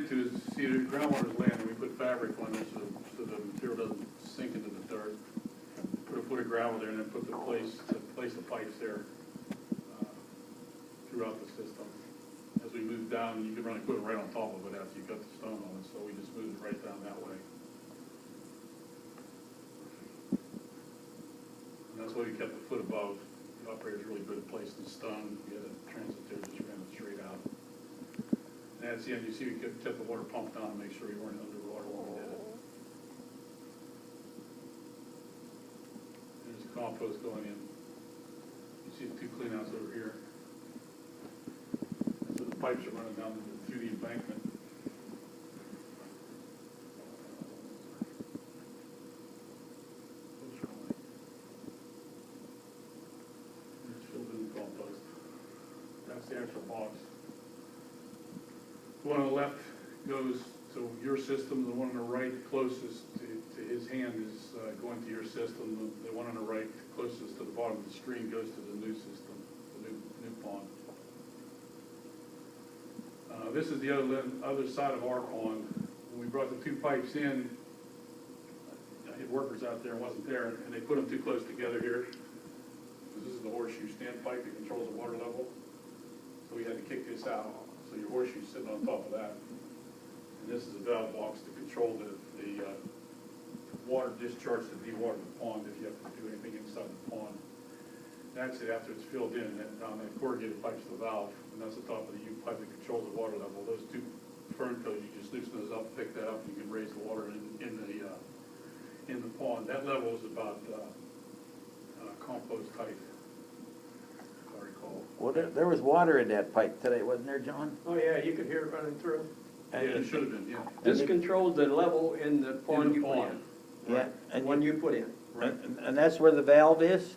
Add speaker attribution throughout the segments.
Speaker 1: into is, see, the groundwater's landing, we put fabric on it so the material doesn't sink into the dirt. Put a foot of gravel there and then put place the pipes there throughout the system. As we move down, you can run equipment right on top of it after you got the stone on it, so we just move it right down that way. And that's why we kept the foot above. The operator's really good at placing the stone. We had a transit there, just ran it straight out. And at the end, you see we kept the water pumped down to make sure we weren't underwater when we did it. There's the compost going in. You see the two cleanouts over here. And so the pipes are running down through the embankment. It's filled in the compost. That's the actual box. The one on the left goes to your system. The one on the right closest to his hand is going to your system. The one on the right closest to the bottom of the screen goes to the new system, the new pond. This is the other side of our pond. When we brought the two pipes in, I had workers out there and wasn't there, and they put them too close together here. This is the horseshoe standpipe that controls the water level. So we had to kick this out. So your horseshoe's sitting on top of that. And this is a valve box to control the water discharge to dewater the pond if you have to do anything inside the pond. That's it after it's filled in, and then down that corrugated pipe's the valve, and that's the top of the U pipe that controls the water level. Those two fern coats, you just loosen those up, pick that up, and you can raise the water in the pond. That level is about compost height, if I recall.
Speaker 2: Well, there was water in that pipe today, wasn't there, John?
Speaker 3: Oh, yeah, you could hear it running through.
Speaker 1: Yeah, it should have been, yeah.
Speaker 3: This controls the level in the pond you put in.
Speaker 2: Yeah.
Speaker 3: The one you put in.
Speaker 1: Right.
Speaker 2: And that's where the valve is?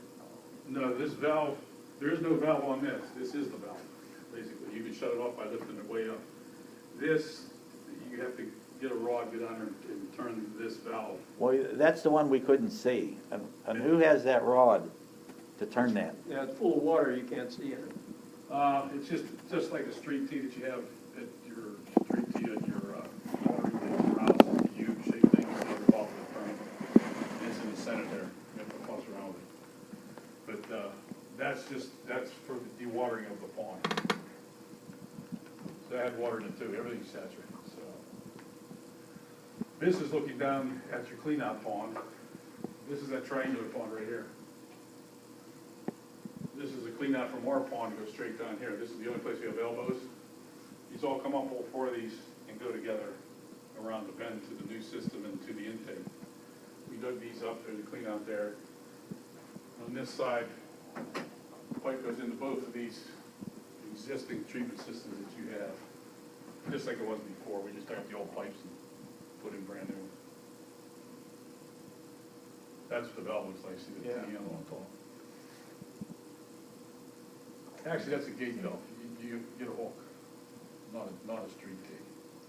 Speaker 1: No, this valve, there is no valve on this. This is the valve, basically. You can shut it off by lifting it way up. This, you have to get a rod, get under and turn this valve.
Speaker 2: Well, that's the one we couldn't see. And who has that rod to turn that?
Speaker 3: Yeah, it's full of water, you can't see it.
Speaker 1: It's just like a street tee that you have at your street tee at your house, a U-shaped thing at the bottom of the frame. It's in the center there. You have to toss around with it. But that's for the dewatering of the pond. So I had water in it too. Everything's saturated. So this is looking down at your cleanout pond. This is that triangular pond right here. This is a cleanout from our pond to go straight down here. This is the only place we have elbows. These all come up, all four of these, and go together around the bend to the new system and to the intake. We dug these up. There's a cleanout there. On this side, the pipe goes into both of these existing treatment systems that you have. Just like it was before, we just took out the old pipes and put in brand new ones. That's what the valve looks like, see the yellow on top. Actually, that's a gate valve. You get a hook, not a street gate.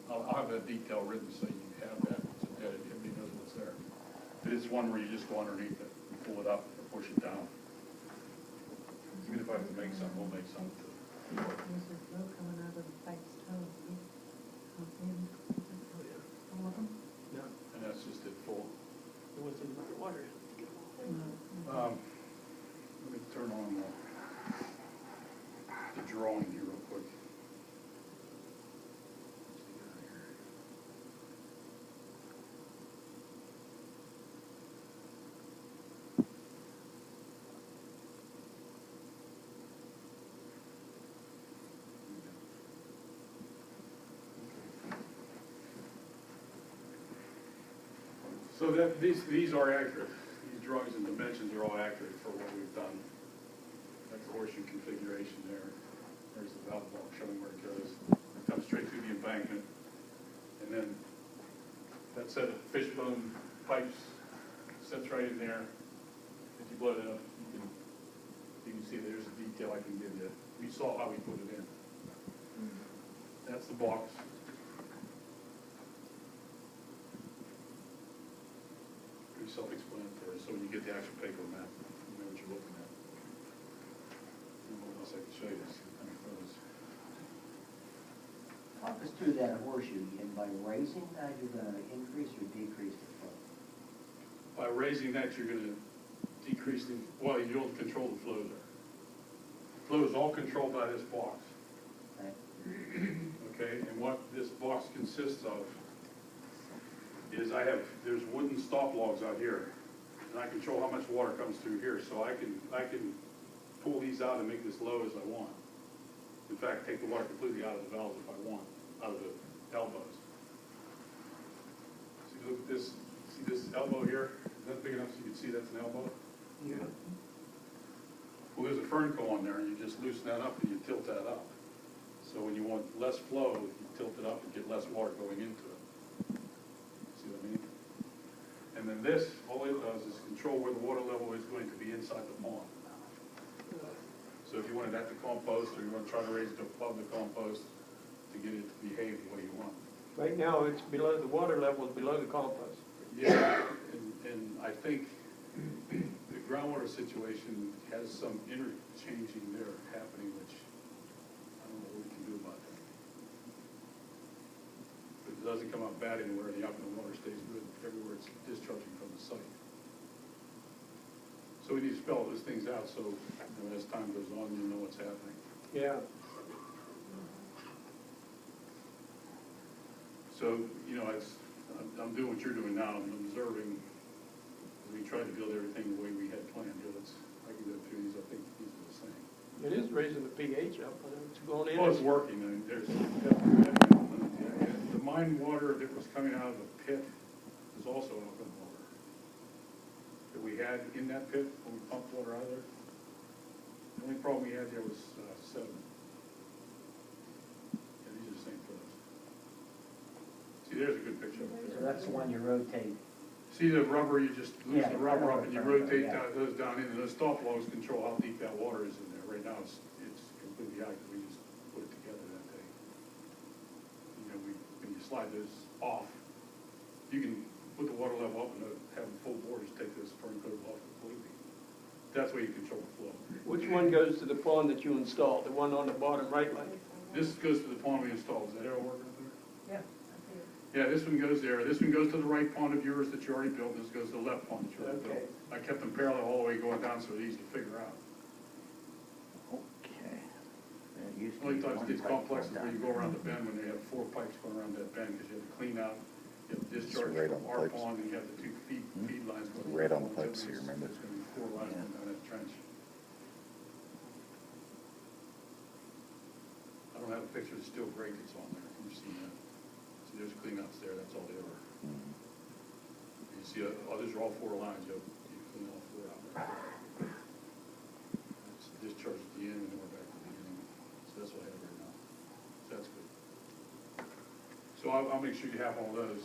Speaker 1: I'll have that detail written so you have that, so that everybody knows what's there. But it's one where you just go underneath it, and pull it up, and push it down. Even if I have to make some, we'll make some too.
Speaker 4: There's a flow coming out of the pipe's toe. All of them?
Speaker 3: Yeah.
Speaker 1: And that's just it full.
Speaker 3: There wasn't enough water.
Speaker 1: Let me turn on the drawing here real quick. So that these are accurate. These drawings and dimensions are all accurate for what we've done. That's the horseshoe configuration there. There's the valve box showing where it goes. It comes straight through the embankment. And then that set of fishbone pipes sits right in there. If you blow it up, you can see there's a detail I can give you. We saw how we put it in. That's the box. Pretty self-explanatory. So when you get the actual paper map, you know what you're looking at. And what else I can show you? See what kind of photos.
Speaker 5: walk us through that horseshoe again. By raising that, you're gonna increase or decrease the flow?
Speaker 1: By raising that, you're gonna decrease the, well, you don't control the flow there. Flow is all controlled by this box,
Speaker 5: Right?
Speaker 1: okay? And what this box consists of is there's wooden stop logs out here, and I control how much water comes through here, so I can pull these out and make this low as I want. In fact, take the water completely out of the valves if I want, out of the elbows. See, look at this, see this elbow here? Is that big enough so you can see that's an elbow?
Speaker 3: Yeah.
Speaker 1: Well, there's a fern coil on there, and you just loosen that up and you tilt that up. So when you want less flow, you tilt it up and get less water going into it. See what I mean? And then this, all it does is control where the water level is going to be inside the pond. So if you wanted that to compost, or you want to try to raise it above the compost to get it to behave the way you want.
Speaker 3: Right now, it's below, the water level is below the compost.
Speaker 1: Yeah, and I think the groundwater situation has some interchanging there happening, which I don't know what we can do about that. But it doesn't come out bad anywhere, the outlet water stays good everywhere it's discharging from the site. So we need to spell those things out, so as time goes on, you know what's happening.
Speaker 3: Yeah.
Speaker 1: So, I'm doing what you're doing now, I'm observing, we tried to build everything the way we had planned. I can go through these, I think these are the same.
Speaker 3: It is raising the pH up, and it's going in.
Speaker 1: Well, it's working, I mean, the mine water that was coming out of the pit is also alkaline water that we had in that pit when we pumped water out of there. The only problem we had there was sediment. Yeah, these are the same flows. See, there's a good picture up
Speaker 5: So
Speaker 1: there.
Speaker 5: that's the one you rotate.
Speaker 1: See the rubber, you just loosen
Speaker 5: Yeah,
Speaker 1: the rubber up and you rotate
Speaker 5: yeah.
Speaker 1: those down in, and those stop logs control how deep that water is in there. Right now, it's completely active, we just put it together that day. When you slide those off, you can put the water level up and have the full bore, just take this fern coat off completely. That's where you control the flow.
Speaker 3: Which one goes to the pond that you installed, the one on the bottom right lane?
Speaker 1: This goes to the pond we installed, is that how it works out there?
Speaker 4: Yeah, I see it.
Speaker 1: Yeah, this one goes there, this one goes to the right pond of yours that you already built, and this goes to the left pond that you already built.
Speaker 3: Okay.
Speaker 1: I kept them parallel all the way going down so they're easy to figure out.
Speaker 2: Okay. There used to
Speaker 1: Only
Speaker 2: be
Speaker 1: times
Speaker 2: one
Speaker 1: it gets
Speaker 2: pipe
Speaker 1: complex is
Speaker 2: going
Speaker 1: when you
Speaker 2: down.
Speaker 1: go around the bend, when they have 4 pipes going around that bend, because you have to clean out, you have to discharge
Speaker 6: right
Speaker 1: from
Speaker 6: on the
Speaker 1: our
Speaker 6: pipes.
Speaker 1: pond, and you have the 2 feed lines going.
Speaker 6: Right on the
Speaker 1: So
Speaker 6: pipes, you remember?
Speaker 1: There's gonna be 4 lines
Speaker 2: Yeah.
Speaker 1: going down that trench. I don't have a picture of the steel grate that's on there, you've seen that. So there's cleanouts there, that's all they are.
Speaker 6: Mhm.
Speaker 1: You see, others are all 4 lines, you clean all 4 out there. It's discharge at the end, and then we're back to the beginning. So that's what I have right now. So that's good. So I'll make sure you have all those.